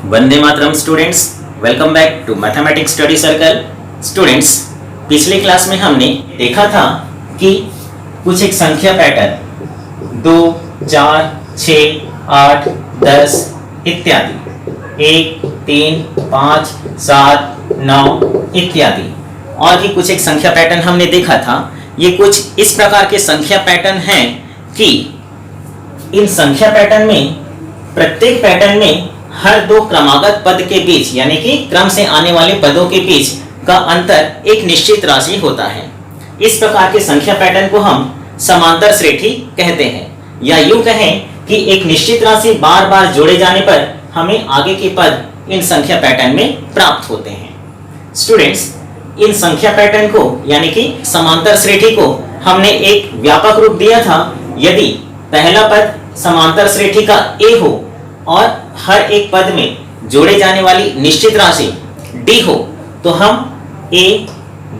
वंदे मातरम students, welcome back to mathematics study circle. Students, पिछले class में हमने देखा था कि कुछ एक संख्या पैटर्न 2, 4, 6, 8, 10 इत्यादि 1, 3, 5, 7, 9 इत्यादि और भी कुछ एक संख्या पैटर्न हमने देखा था। ये कुछ इस प्रकार के संख्या पैटर्न हैं कि इन संख्या पैटर्न में प्रत्येक पैटर्न में हर दो क्रमागत पद के बीच यानी कि क्रम से आने वाले पदों के बीच का अंतर एक निश्चित राशि होता है। इस प्रकार के संख्या पैटर्न को हम समांतर श्रेणी कहते हैं, या यूं कहें कि एक निश्चित राशि बार बार जोड़े जाने पर हमें आगे के पद इन संख्या पैटर्न में प्राप्त होते हैं। स्टूडेंट्स, इन संख्या पैटर्न को यानी कि समांतर श्रेणी को हमने एक व्यापक रूप दिया था। यदि पहला पद समांतर श्रेणी का a हो और हर एक पद में जोड़े जाने वाली निश्चित राशि d हो तो हम a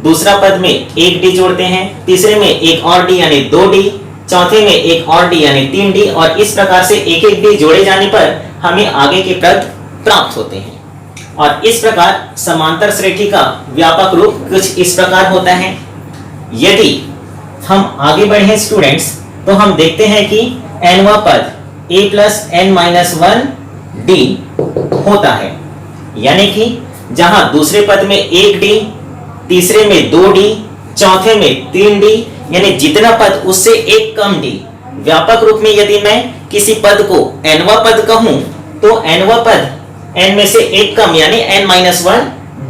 दूसरा पद में एक d जोड़ते हैं, तीसरे में एक और d यानी 2d, चौथे में एक और d यानी 3d और इस प्रकार से एक एक d जोड़े जाने पर हमें आगे के पद प्राप्त होते हैं। और इस प्रकार समांतर श्रेणी का व्यापक रूप कुछ इस प्रकार होता है। यदि हम आगे बढ़े स्टूडेंट्स तो हम देखते हैं कि nवां पद a plus n minus 1 d होता है, यानी कि जहां दूसरे पद में 1d, तीसरे में 2d, चौथे में 3d यानी जितना पद उससे एक कम d। व्यापक रूप में यदि मैं किसी पद को nवां पद कहूं तो nवां पद n में से एक कम यानी n माइनस 1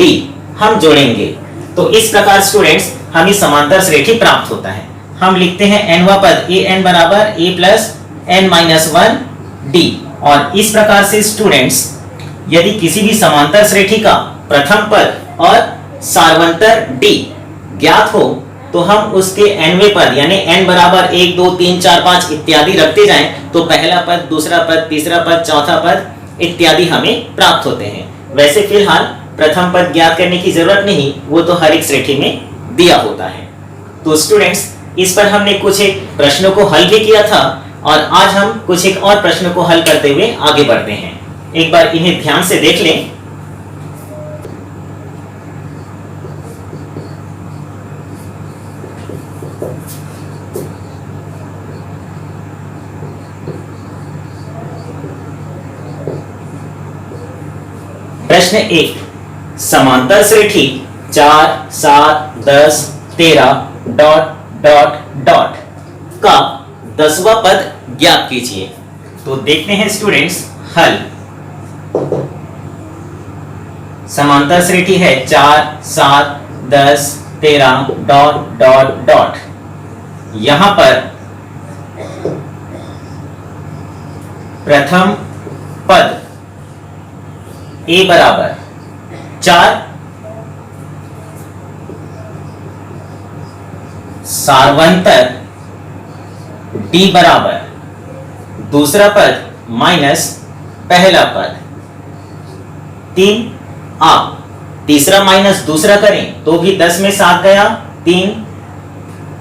d हम जोड़ेंगे। तो इस प्रकार स्टूडेंट्स हमें समांतर श्रेणी प्राप्त होता है। हम लिखते हैं nवां पद an बराबर a plus n minus 1 d। और इस प्रकार से स्टूडेंट्स यदि किसी भी समांतर श्रेणी का प्रथम पद और सार्वंतर d ज्ञात हो तो हम उसके nवें पद यानी n बराबर 1, 2, 3, 4, 5 इत्यादि रखते जाएं तो पहला पद, दूसरा पद, तीसरा पद, चौथा पद इत्यादि हमें प्राप्त होते हैं। वैसे फिलहाल प्रथम पद ज्ञात करने की जरूरत नहीं, वो तो हर एक श्रेणी में दिया होता है। तो स्टूडेंट्स, इस पर हमने कुछ एक प्रश्नों को हल भी किया था और आज हम कुछ एक और प्रश्नों को हल करते हुए आगे बढ़ते हैं। एक बार इन्हें ध्यान से देख लें। प्रश्न 1, समांतर श्रेणी 4, 7, 10, 13 डॉट डॉट डॉट का 10वां पद ज्ञात कीजिए। तो देखते हैं स्टूडेंट्स हल। समांतर श्रेणी है 4, 7, 10, 13 डॉट डॉट डॉट। यहां पर प्रथम पद a बराबर 4, सार्वंतर d बराबर दूसरा पद माइनस पहला पद 3। आप तीसरा माइनस दूसरा करें तो भी 10 में 7 गया 3,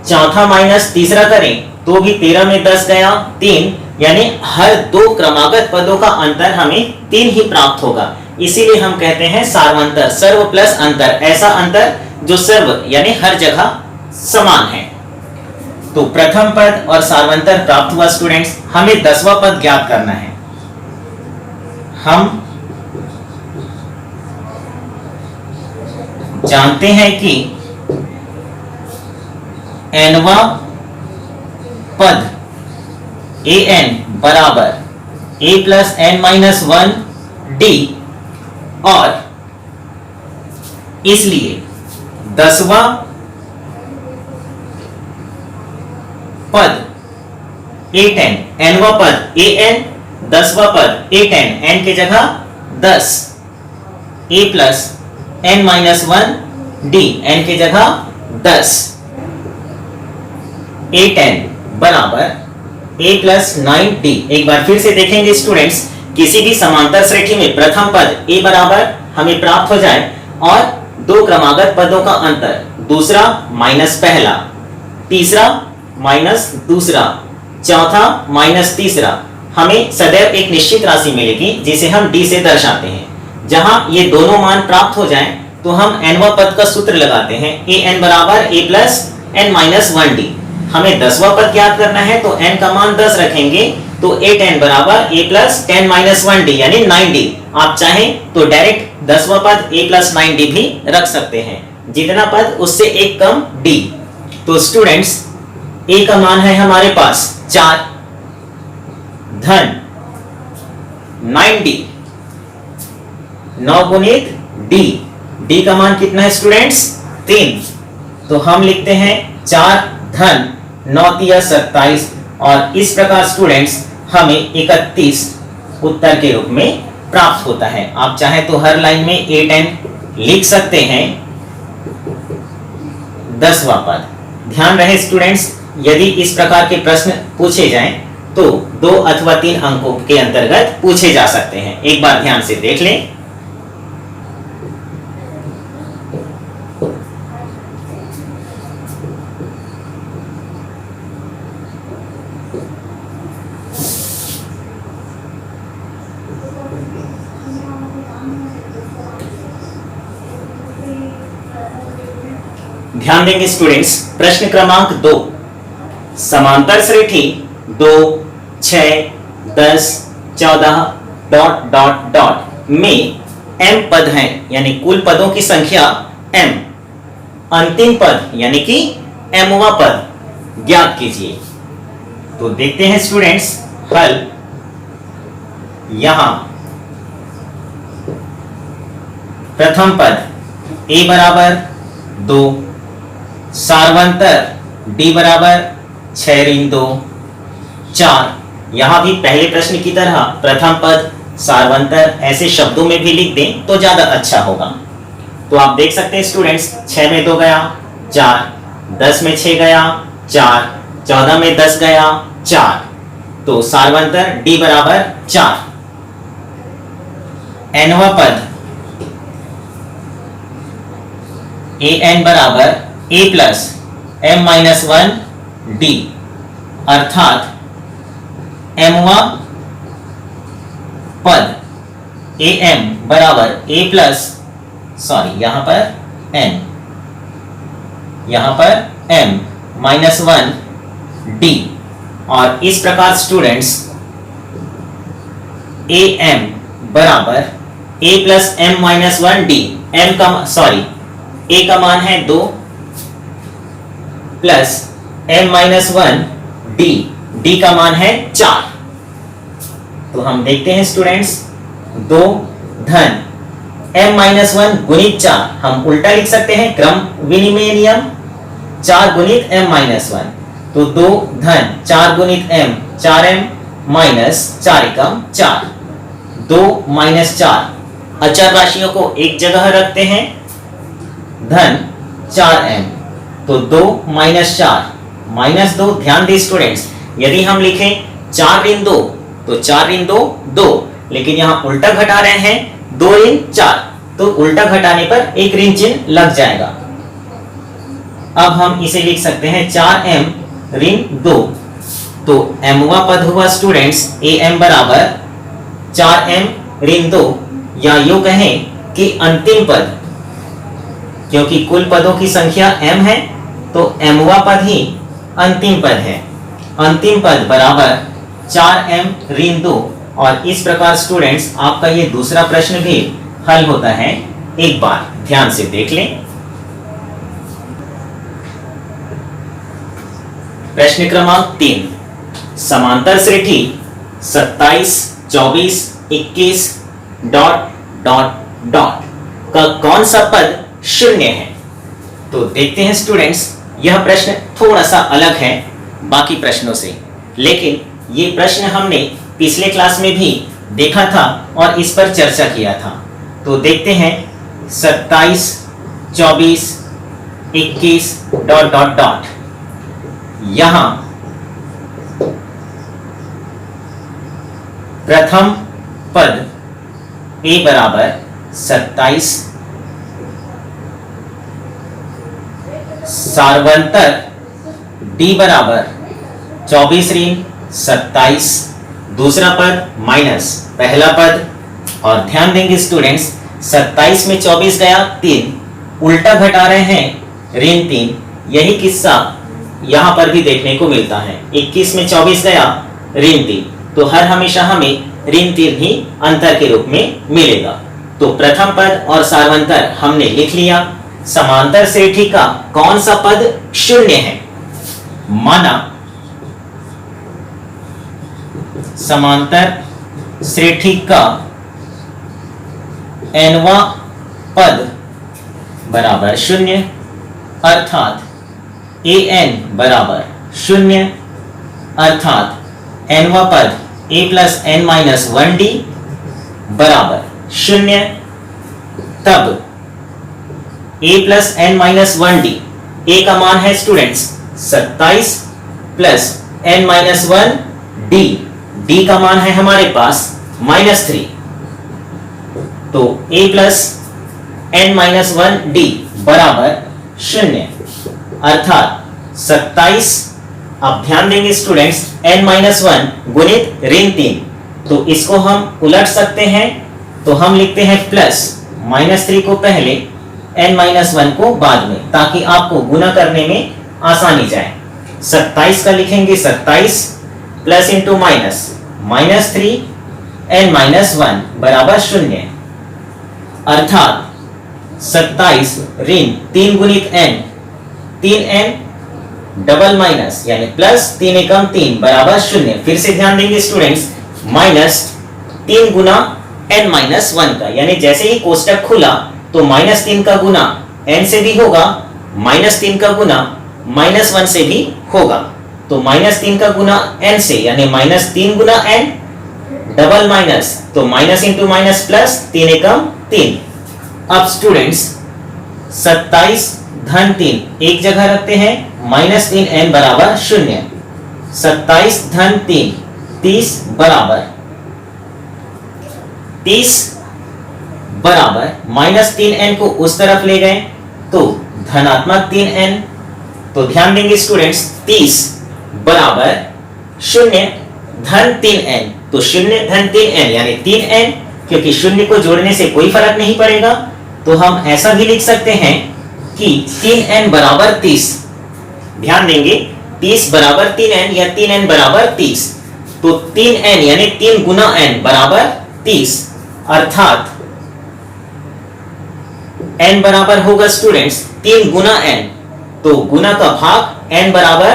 चौथा माइनस तीसरा करें तो भी 13 में 10 गया 3, यानी हर दो क्रमागत पदों का अंतर हमें 3 ही प्राप्त होगा। इसीलिए हम कहते हैं सार्वंतर, सर्व प्लस अंतर, ऐसा अंतर जो सर्व यानी हर जगह समान है। तो प्रथम पद और सार्वंतर प्राप्त हुआ स्टूडेंट्स। हमें 10वां पद ज्ञात करना है। हम जानते हैं कि nवां पद an बराबर a plus n minus 1 d और इसलिए 10वां पद a10, nवां पद an, 10वां पद a10, n की जगह 10, a plus n minus 1 d, n की जगह 10, a10 बराबर a प्लस 9d। एक बार फिर से देखेंगे स्टूडेंट्स, किसी भी समांतर श्रेणी में प्रथम पद a बराबर हमें प्राप्त हो जाए और दो क्रमागत पदों का अंतर, दूसरा माइनस पहला, तीसरा माइनस दूसरा, चौथा माइनस तीसरा, हमें सदैव एक निश्चित राशि मिलेगी जिसे हम d से दर्शाते हैं। जहां ये दोनों मान प्राप्त हो जाएं तो हम nवां पद का सूत्र लगाते हैं, an बराबर a plus n minus 1d। हमें 10वां पद ज्ञात करना है तो n का मान 10 रखेंगे, तो 8n बराबर a प्लस 10 माइनस 1d यानी 9d। आप चाहें तो डायरेक्ट 10वां पद a प्लस 9d भी रख सकते हैं, जितना पद उससे एक कम d। तो स्टूडेंट्स a का मान है हमारे पास 4 धन 9d, 9 गुणित d, d का मान कितना है स्टूडेंट्स 3, तो हम लिखते हैं 4 धन 9 तिया 27 और इस प्रकार स्टूडेंट्स हमें 31 उत्तर के रूप में प्राप्त होता है। आप चाहें तो हर लाइन में 8n लिख सकते हैं। 10वां पद, ध्यान रहे स्टूडेंट्स, यदि इस प्रकार के प्रश्न पूछे जाएं तो 2 अथवा 3 अंकों के अंतर्गत पूछे जा सकते हैं। एक बार ध्यान से देख लें। ध्यान देंगे स्टूडेंट्स, प्रश्न क्रमांक 2, समांतर श्रेणी 2, 6, 10, 14 डॉट डॉट डॉट में m पद हैं, यानी कुल पदों की संख्या m, अंतिम पद यानी कि mवां पद ज्ञात कीजिए। तो देखते हैं स्टूडेंट्स हल। यहां प्रथम पद a बराबर 2, सार्वंतर d बराबर 6 ऋण 2, 4। यहां भी पहले प्रश्न की तरह प्रथम पद सार्वंतर ऐसे शब्दों में भी लिख दें तो ज्यादा अच्छा होगा। तो आप देख सकते हैं स्टूडेंट्स, 6 में 2 गया 4, 10 में 6 गया 4, 14 में 10 गया 4, तो सार्वंतर d बराबर 4। nवां पद an बराबर a plus m minus 1d, अर्थात mवां पद am बराबर a प्लस यहां पर n, यहां पर m माइनस 1d, और इस प्रकार स्टूडेंट्स am बराबर a plus m minus 1d, a का मान है 2 plus m minus 1d, d का मान है 4। तो हम देखते हैं स्टूडेंट्स 2 धन m माइनस 1 गुणित 4, हम उल्टा लिख सकते हैं क्रम विनिमय नियम, 4 गुणित m माइनस 1, तो 2 धन 4 गुणित m, 4m माइनस 4 एकम 4, 2 माइनस 4, अचर राशियों को एक जगह रखते हैं, धन 4m, तो 2 माइनस 4 माइनस 2। ध्यान दें स्टूडेंट्स, यदि हम लिखें 4 ऋण 2 तो 4 ऋण 2 2, लेकिन यहां उल्टा घटा रहे हैं 2 ऋण 4, तो उल्टा घटाने पर एक ऋण चिन्ह लग जाएगा। अब हम इसे लिख सकते हैं 4m ऋण 2, तो mवां पद हुआ स्टूडेंट्स am बराबर 4m ऋण 2, या यूं कहें कि अंतिम पद, क्योंकि कुल पदों की संख्या m है तो mवां पद ही अंतिम पद है। अंतिम पद बराबर 4m ऋण 2, और इस प्रकार स्टूडेंट्स आपका ये दूसरा प्रश्न भी हल होता है। एक बार ध्यान से देख लें। प्रश्न क्रमांक 3, समांतर श्रेणी 27, 24, 21 डॉट डॉट डॉट का कौन सा पद शून्य है। तो देखते हैं स्टूडेंट्स, यह प्रश्न थोड़ा सा अलग है बाकी प्रश्नों से, लेकिन ये प्रश्न हमने पिछले क्लास में भी देखा था और इस पर चर्चा किया था। तो देखते हैं 27, 24, 21 डॉट डॉट डॉट, यहां प्रथम पद a बराबर 27, सार्वंतर d बराबर 24 ऋण 27 दूसरा पद माइनस पहला पद। और ध्यान देंगे स्टूडेंट्स, 27 में 24 गया 3, उल्टा घटा रहे हैं ऋण 3। यही किस्सा यहां पर भी देखने को मिलता है। 21 में 24 गया ऋण 3, तो हर हमेशा हमें ऋण 3 ही अंतर के रूप में मिलेगा। तो प्रथम पद और सार्वंतर हमने लिख लिया। समांतर श्रेणी का कौन सा पद शून्य है? माना समांतर श्रेणी का nवां पद बराबर शून्य, अर्थात an बराबर शून्य, अर्थात nवां पद a plus n minus 1d बराबर शून्य। तब a plus n minus 1d, a का मान है students 27 plus n minus 1d, d का मान है हमारे पास -3। तो a plus n minus 1d बराबर शून्य, अर्थात 27। अब ध्यान देंगे स्टूडेंट्स, n माइनस 1 गुणित ऋण 3, तो इसको हम उलट सकते हैं। तो हम लिखते हैं प्लस -3 को पहले, n माइनस 1 को बाद में, ताकि आपको गुना करने में आसानी जाए। 27 का लिखेंगे 27 plus into minus -3 n minus 1 बराबर शून्य, अर्थात 27 ऋण 3 गुणित n, 3n डबल माइनस यानी प्लस 3 एकम 3 बराबर शून्य। फिर से ध्यान देंगे स्टूडेंट्स, माइनस 3 गुना n माइनस 1 का, यानी जैसे ही कोष्टक खुला तो -3 का गुना n से भी होगा, -3 का गुना -1 से भी होगा। तो -3 का गुना n से यानी -3 गुना n डबल माइनस, तो माइनस इंटू माइनस प्लस 3 एकम 3। अब स्टूडेंट्स 27 धन 3 एक जगह रखते हैं, -3n बराबर शून्य। 27 धन 3 30 बराबर 30 बराबर -3n को उस तरफ ले गए तो धनात्मक 3n। तो ध्यान देंगे स्टूडेंट्स, 30 बराबर शून्य धन 3n, तो शून्य धन 3n यानी 3n, क्योंकि शून्य को जोड़ने से कोई फर्क नहीं पड़ेगा। तो हम ऐसा भी लिख सकते हैं कि 3n बराबर 30। ध्यान देंगे, 30 बराबर 3n या 3n बराबर 30, तो 3n यानी 3 गुना n बराबर 30, अर्थात n बराबर होगा स्टूडेंट्स 3 गुना n, तो गुना का भाग n बराबर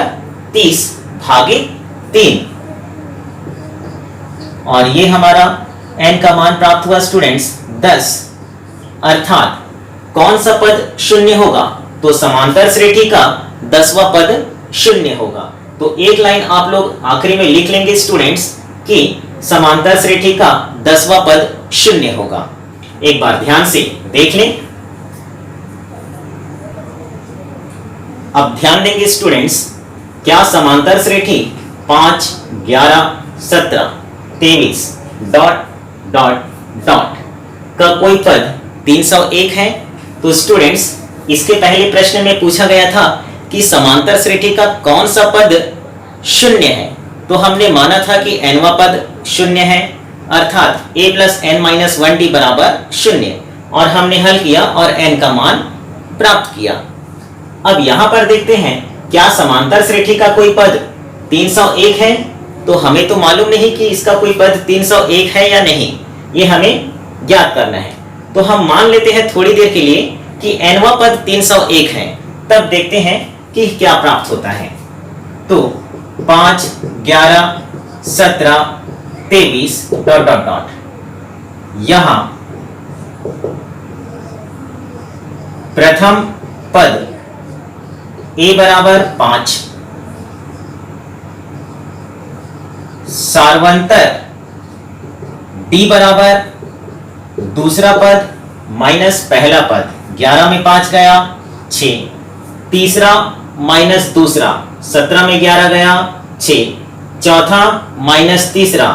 30 भागित 3, और ये हमारा n का मान प्राप्त हुआ स्टूडेंट्स 10। अर्थात कौन सा पद शून्य होगा? तो समांतर श्रेणी का 10वां पद शून्य होगा। तो एक लाइन आप लोग आखिरी में लिख लेंगे स्टूडेंट्स कि समांतर श्रेणी का 10वां पद शून्य होगा। एक बार ध्यान से देख लें। अब ध्यान देंगे स्टूडेंट्स, क्या समांतर श्रेणी 5, 11, 17, 23 डॉट डॉट डॉट का कोई पद 301 है? तो स्टूडेंट्स इसके पहले प्रश्न में पूछा गया था कि समांतर श्रेणी का कौन सा पद शून्य है, तो हमने माना था कि nवां पद शून्य है, अर्थात a plus n minus 1d बराबर शून्य, और हमने हल किया और n का मान प्राप्त किया। अब यहां पर देखते हैं क्या समांतर श्रेणी का कोई पद 301 है। तो हमें तो मालूम नहीं कि इसका कोई पद 301 है या नहीं, ये हमें ज्ञात करना है। तो हम मान लेते हैं थोड़ी देर के लिए कि nवां पद 301 है, तब देखते हैं कि क्या प्राप्त होता है। तो 5, 11, 17, 23 डॉट डॉट डॉट, यहां प्रथम पद a बराबर 5, सार्वंतर d बराबर दूसरा पद माइनस पहला पद, 11 में 5 गया 6, तीसरा माइनस दूसरा, 17 में 11 गया 6, चौथा माइनस तीसरा,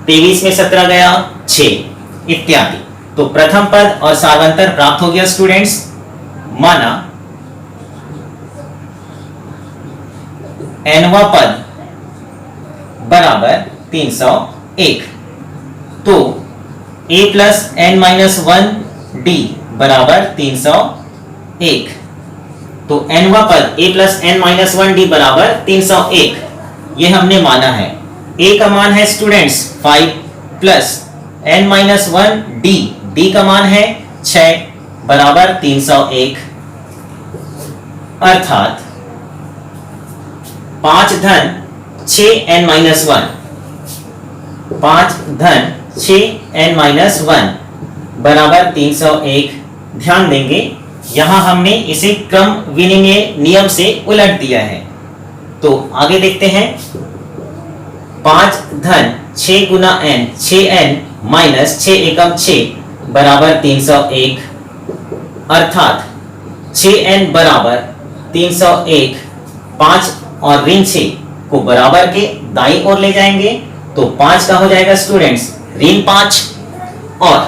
23 में 17 गया 6, इत्यादि। तो प्रथम पद और सार्वंतर प्राप्त हो गया स्टूडेंट्स। माना nवां पद बराबर 301, 1, तो a plus n minus 1 d बराबर 301। तो nवा पद a plus n minus 1 d बराबर 301 ये हमने माना है। a का मान है students 5 plus n minus 1 d का मान है 6 बराबर 301, अर्थात 5 धन 6n माइनस 1, 5 धन 6n माइनस 1 बराबर 301। ध्यान देंगे यहां हमने इसे क्रम विनिमय नियम से उलट दिया है। तो आगे देखते हैं, 5 धन 6 गुना n, 6n माइनस 6 एकम 6 बराबर 301, अर्थात 6n बराबर 301। 5 और ऋण 6 को बराबर के दाईं ओर ले जाएंगे तो 5 का हो जाएगा स्टूडेंट्स ऋण 5 और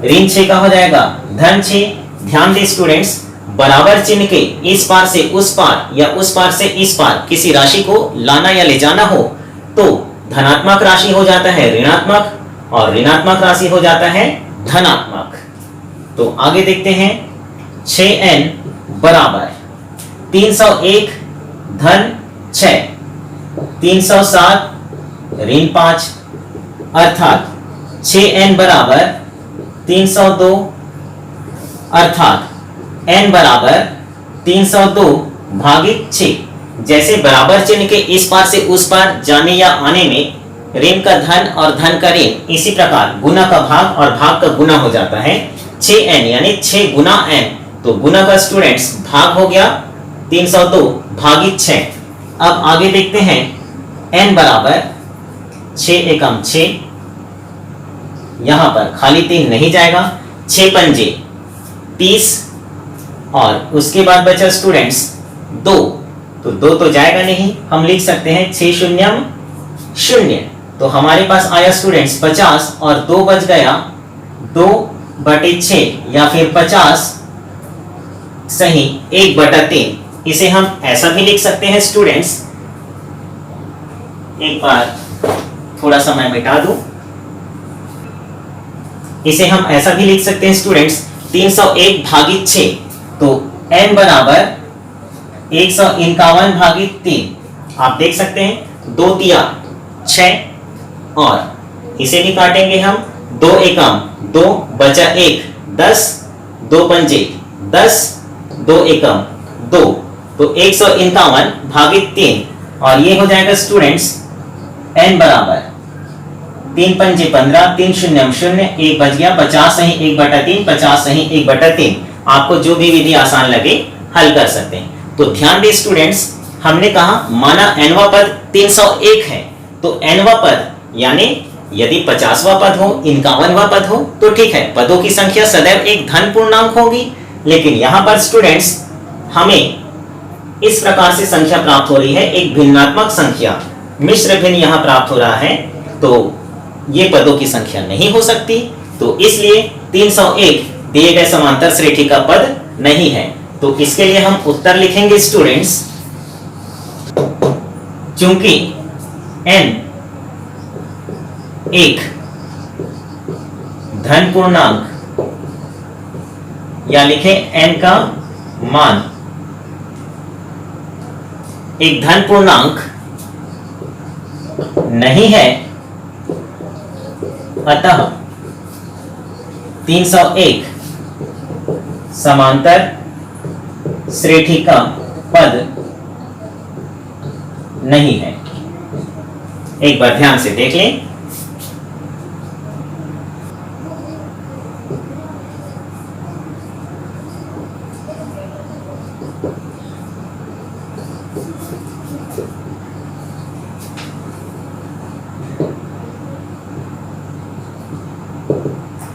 ऋण 6 का हो जाएगा धन 6। ध्यान दें स्टूडेंट्स, बराबर चिन्ह के इस पार से उस पार या उस पार से इस पार किसी राशि को लाना या ले जाना हो तो धनात्मक राशि हो जाता है ऋणात्मक और ऋणात्मक राशि हो जाता है धनात्मक। तो आगे देखते हैं, 6n बराबर 301 धन 6, 307 ऋण 5, अर्थात 6n बराबर 302, अर्थात n बराबर 302 भागित 6। जैसे बराबर चिन्ह के इस पार से उस पार जाने या आने में ऋण का धन और धन का ऋण, इसी प्रकार गुना का भाग और भाग का गुना हो जाता है। 6n यानी 6 गुना n, तो गुना का स्टूडेंट्स भाग हो गया 302 भागित 6। अब आगे देखते हैं, n बराबर 6 एकम 6, यहां पर खाली 3 नहीं जाएगा, 6 पंजे 30 और उसके बाद बचा स्टूडेंट्स 2, तो 2 तो जाएगा नहीं, हम लिख सकते हैं 6 शून्यम 0। तो हमारे पास आया स्टूडेंट्स 50 और 2 बच गया 2/6 या फिर 50 सही 1/3। इसे हम ऐसा भी लिख सकते हैं स्टूडेंट्स, एक बार थोड़ा सा मैं मिटा दूं, इसे हम ऐसा भी लिख सकते हैं स्टूडेंट्स 301 भागित 6, तो n बराबर 151 भागित 3। आप देख सकते हैं 2 तिया 6 और इसे भी काटेंगे हम, 2 एकम 2 बचा 1, 10, 2 पंजे 10, 2 एकम 2, तो 151 भागित 3 और ये हो जाएगा स्टूडेंट्स n बराबर 3 पंजे 15, 3 शून्यम 0, 1 बच गया, 50 सही 1/3, 50 सही 1/3। आपको जो भी विधि आसान लगे हल कर सकते हैं। तो ध्यान दें स्टूडेंट्स, हमने कहा माना nवा पद 301 है, तो nवा पद यानी यदि 50वां पद हो, 51वां पद हो तो ठीक है, पदों की संख्या सदैव एक धन पूर्णांक होगी। लेकिन यहां पर स्टूडेंट्स हमें इस प्रकार से संख्या प्राप्त हो रही है, एक भिन्नात्मक संख्या मिश्र भिन्न यहां प्राप्त हो रहा है, तो ये पदों की संख्या नहीं हो सकती। तो इसलिए 301 दिए गए समांतर श्रेणी का पद नहीं है। तो इसके लिए हम उत्तर लिखेंगे स्टूडेंट्स, चूंकि n एक धन पूर्णांक या लिखें n का मान एक धन पूर्णांक नहीं है, अतः 301 समांतर श्रेणी का पद नहीं है। एक बार ध्यान से देख लें,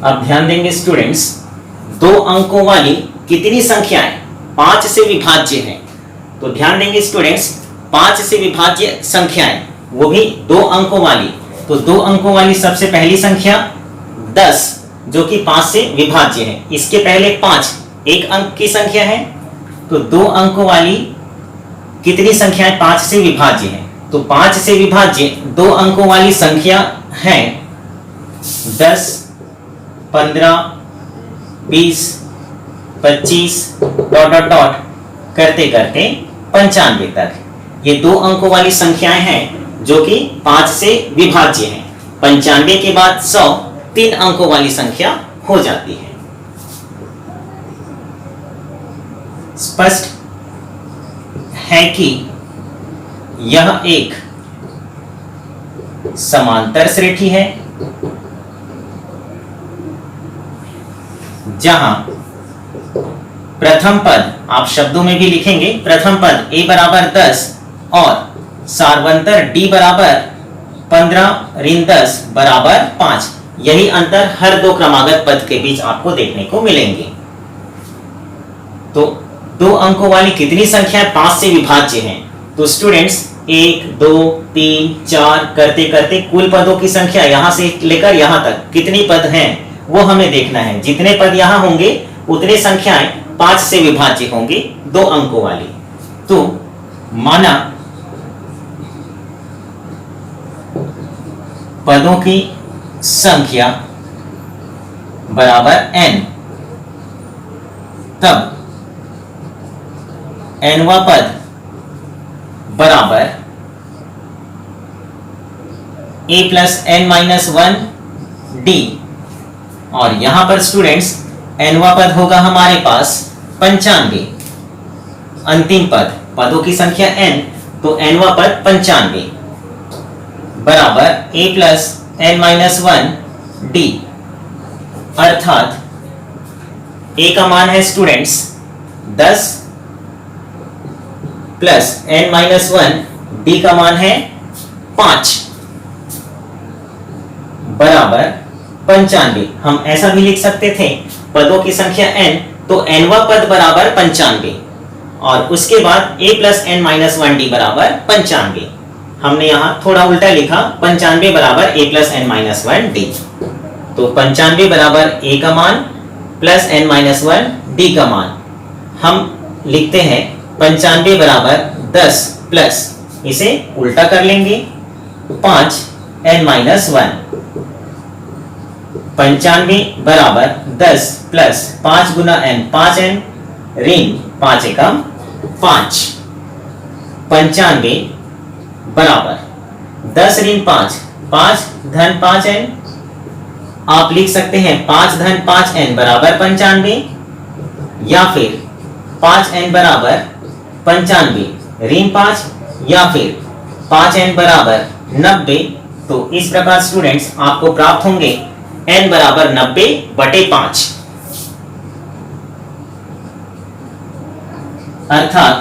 अब ध्यान देंगे स्टूडेंट्स, 2 अंकों वाली कितनी संख्याएं 5 से विभाज्य हैं। तो ध्यान देंगे स्टूडेंट्स, 5 से विभाज्य संख्याएं वो भी 2 अंकों वाली। तो 2 अंकों वाली सबसे पहली संख्या 10 जो कि 5 से विभाज्य है। इसके पहले 5 एक अंक की संख्या है, तो 2 अंकों वाली कितनी संख्याएं 5 से विभाज्य है। तो 5 से विभाज्य 2 अंकों वाली संख्या है 10, 15, 20, 25 डॉट डॉट डॉट करते करते 95 तक। ये 2 अंकों वाली संख्याएं हैं जो कि 5 से विभाज्य हैं। 95 के बाद 100 3 अंकों वाली संख्या हो जाती है। स्पष्ट है कि यह एक समांतर श्रेणी है जहां प्रथम पद आप शब्दों में भी लिखेंगे, प्रथम पद a बराबर 10 और सार्वंतर d बराबर 15 ऋण 10 बराबर 5। यही अंतर हर 2 क्रमागत पद के बीच आपको देखने को मिलेंगे। तो 2 अंकों वाली कितनी संख्याएं 5 से विभाज्य हैं? तो स्टूडेंट्स 1, 2, 3, 4 करते करते कुल पदों की संख्या यहां से लेकर यहां तक कितनी पद हैं वो हमें देखना है। जितने पद यहां होंगे उतने संख्याएं 5 से विभाज्य होंगी 2 अंकों वाली। तो माना पदों की संख्या बराबर n, तब nवा पद बराबर a plus n minus 1 d, और यहां पर स्टूडेंट्स nवा पद होगा हमारे पास 95। अंतिम पद, पदों की संख्या n, तो nवा पद 95 बराबर a plus n minus 1 d, अर्थात a का मान है students 10 plus n minus 1, d का मान है 5 बराबर 95। हम ऐसा भी लिख सकते थे, पदों की संख्या n, तो nवा पद बराबर 95 और उसके बाद a plus n minus 1d बराबर 95। हमने यहां थोड़ा उल्टा लिखा, 95 बराबर a plus n minus 1d। तो 95 बराबर a का मान प्लस n माइनस 1 d का मान। हम लिखते हैं 95 बराबर 10 प्लस, इसे उल्टा कर लेंगे, 5 n माइनस 1। 95 बराबर 10 प्लस 5 गुना n 5n ऋण 5 एकम 5। 95 बराबर 10 ऋण 5, 5 धन 5n। आप लिख सकते हैं 5 धन 5n बराबर 95, या फिर 5n बराबर 95 ऋण 5, या फिर 5n बराबर 90। तो इस प्रकार स्टूडेंट्स आपको प्राप्त होंगे n बराबर 90/5, अर्थात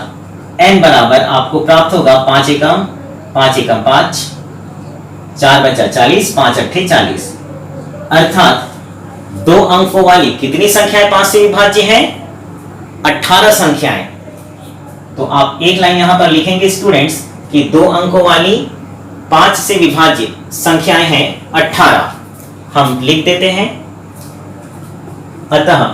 n बराबर आपको प्राप्त होगा 5 एकम 5 एकम 5, 4 बचा 40, 5 अट्ठे 40। अर्थात 2 अंकों वाली कितनी संख्याएं 5 से विभाज्य हैं? 18 संख्याएं। तो आप एक लाइन यहां पर लिखेंगे स्टूडेंट्स कि 2 अंकों वाली 5 से विभाज्य संख्याएं हैं 18। हम लिख देते हैं, अतः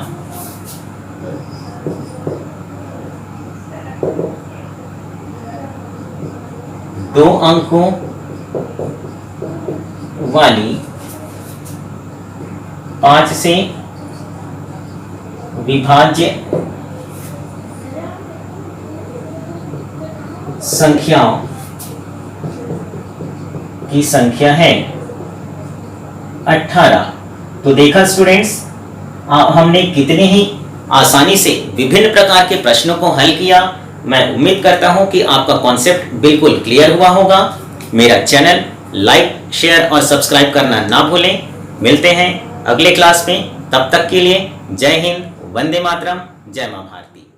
दो अंकों वाली 5 से विभाज्य संख्याओं की संख्या है 18। तो देखा स्टूडेंट्स, हमने कितने ही आसानी से विभिन्न प्रकार के प्रश्नों को हल किया। मैं उम्मीद करता हूं कि आपका कॉन्सेप्ट बिल्कुल क्लियर हुआ होगा। मेरा चैनल लाइक, शेयर और सब्सक्राइब करना ना भूलें। मिलते हैं अगले क्लास में, तब तक के लिए जय हिंद, वंदे मातरम, जय मां भारती।